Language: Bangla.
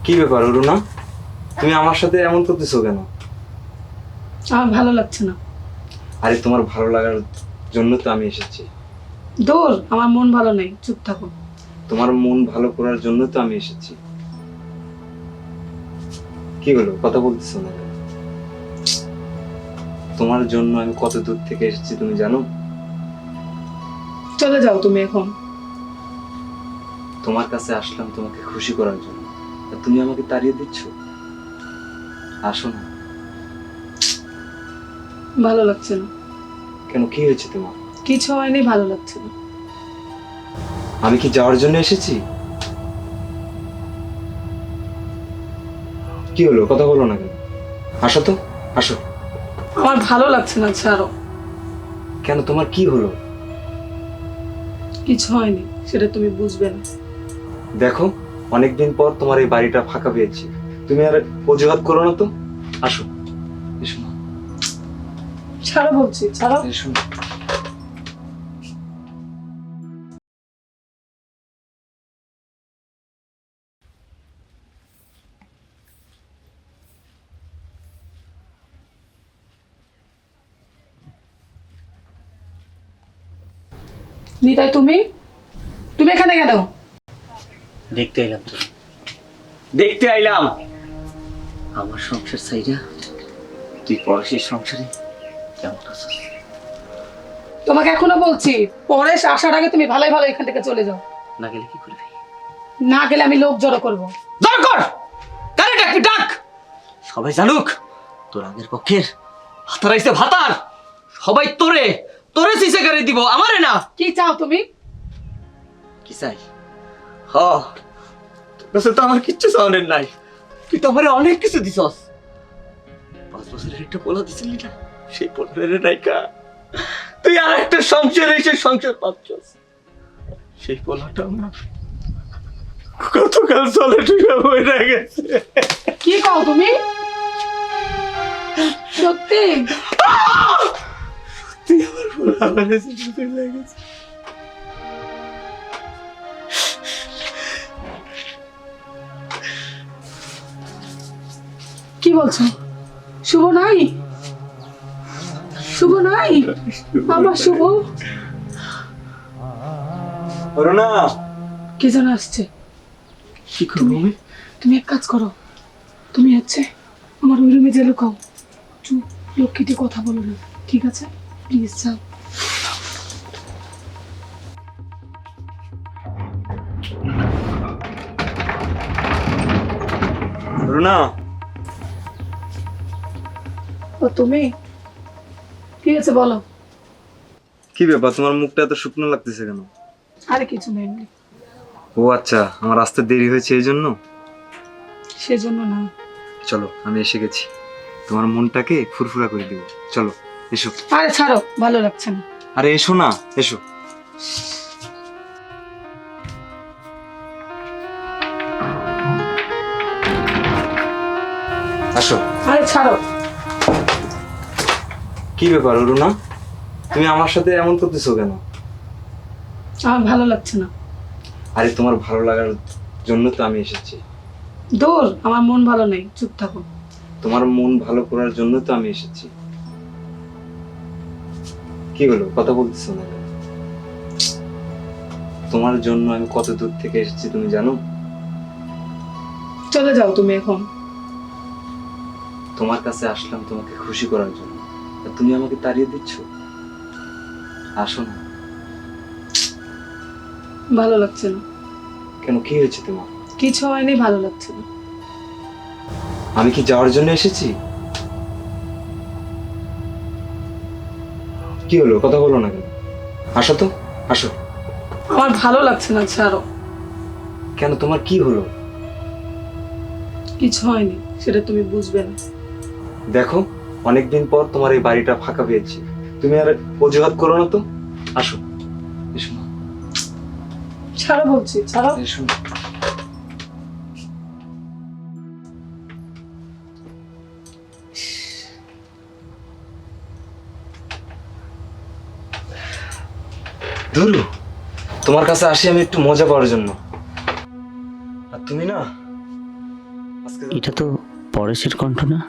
কি ব্যাপার অরুণা, তুমি আমার সাথে এমন করতেছো কেন? আমার ভালো লাগছে না। আরে তোমার ভালো লাগার জন্য তো আমি এসেছি। দূর, আমার মন ভালো নেই, চুপ থাকো। তোমার মন ভালো করার জন্য তো আমি এসেছি। কি হলো, কথা বলতেছো না কেন? তোমার জন্য আমি কত দূর থেকে এসেছি তুমি জানো? চলে যাও তুমি এখন। তোমার কাছে আসলাম তোমাকে খুশি করার জন্য, আর তুমি আমাকে তাড়িয়ে দিচ্ছ। আসো না। ভালো লাগছে না। কেন, কি হয়েছে তোমার? কিছু হয়নি, ভালো লাগছে না। আমি কি যাওয়ার জন্য এসেছি? কি হলো, কথা বলো না কেন? আসো তো, আসো। আমার ভালো লাগছে না, ছাড়ো। কেন, তোমার কি হলো? কিছু হয়নি, সেটা তুমি বুঝবে না। দেখো, অনেকদিন পর তোমার এই বাড়িটা ফাঁকা পেয়েছি, তুমি আর অজুহাত করো না তো। আসো, এসো না। ছাড়ো বলছি, ছাড়ো। এসো না। নিতাই, তুমি তুমি এখানে কেন? দেখতে আইলাম তো, দেখতে আইলাম আমার সংসার চাইরা তুই পরশের সংসারে কেমন আছিস? তোমাকে এখনো বলছি, পরেশ আসার আগে তুমি ভালোই ভালো এখান থেকে চলে যাও। না গেলে কি করবি? না গেলে আমি লোক জড়ো করবো। দরকার কারে ডাকবি ডাক, সবাই জানুক তোর আগের পক্ষের হাতারাইছে ভাতার। সবাই তোরে তোরে সিসে করে দিব, আমারে না। কি চাও তুমি? কি চাই? হ, তোর কাছে তো আমার কিচ্ছু চাওয়ার নাই, তুই তো আমারে অনেক কিছু দিছস। 5 বছরের একটা পোলা দিছিলি না, সেই পোলার নাইকা তুই আর একটা সংসার এসে সংসার পাচ্ছস। সেই পোলাটা আমার কতকাল চলে টুকা হয়ে গেছে। কি কও তুমি? সত্যি? তুই আমার পোলা আমার এসে চলে গেছে। কি বলছো? শুভ নাই? শুভ নাই? আমার শুভ? অরুণা, কে যেন আসছে। কি করবো আমি? তুমি এক কাজ করো, তুমি হচ্ছে আমার ওই রুমে যে লুকাও, চুপ, লক্ষ্মীটি কথা বলো না, ঠিক আছে? প্লিজ যাও। অরুণা। ও তুমি? ঠিক আছে, বলো। কি ব্যাপার, তোমার মুখটা এত শুকনো লাগতেছে কেন? আরে কিছু নেই, এমনি। ও আচ্ছা, আমার আসতে দেরি হয়েছে এই জন্য? সেজন্য না। চলো, আমি এসে গেছি, তোমার মনটাকে ফুরফুরা করে দেবো। চলো, এসো। আরে ছাড়ো, ভালো লাগছে না। আরে এসো না, এসো। আসো। আরে ছাড়ো। কি ব্যাপার অরুণা, তুমি আমার সাথে এমন করতেছো কেন? আমার ভালো লাগছে না। আরে তোমার ভালো লাগার জন্য তো আমি এসেছি। দূর, আমার মন ভালো নেই, চুপ থাকো। তোমার মন ভালো করার জন্য তো আমি এসেছি। কি হলো, কথা বলতেছো না কেন? তোমার জন্য আমি কত দূর থেকে এসেছি তুমি জানো? চলে যাও তুমি এখন। তোমার কাছে আসলাম তোমাকে খুশি করার জন্য, আর তুমি আমাকে তাড়িয়ে দিচ্ছ। আসো না। ভালো লাগছে না। কেন, কি হয়েছে তোমার? কিছু হয়নি, ভালো লাগছে না। আমি কি যাওয়ার জন্য এসেছি? কি হলো, কথা বলো না কেন? আসো তো, আসো। আমার ভালো লাগছে না, ছাড়ো। কেন, তোমার কি হলো? কিছু হয়নি, সেটা তুমি বুঝবে না। দেখো, অনেকদিন পর তোমার এই বাড়িটা ফাঁকা পেয়েছি, তুমি আর অজুহাত করো না তো। আসো, এসো না। ছাড়ো বলছি, ছাড়ো। এসো না। ধরু, তোমার কাছে আসি আমি একটু মজা পাওয়ার জন্য, আর তুমি না আজকে এটা তো পরেশের কণ্ঠ না?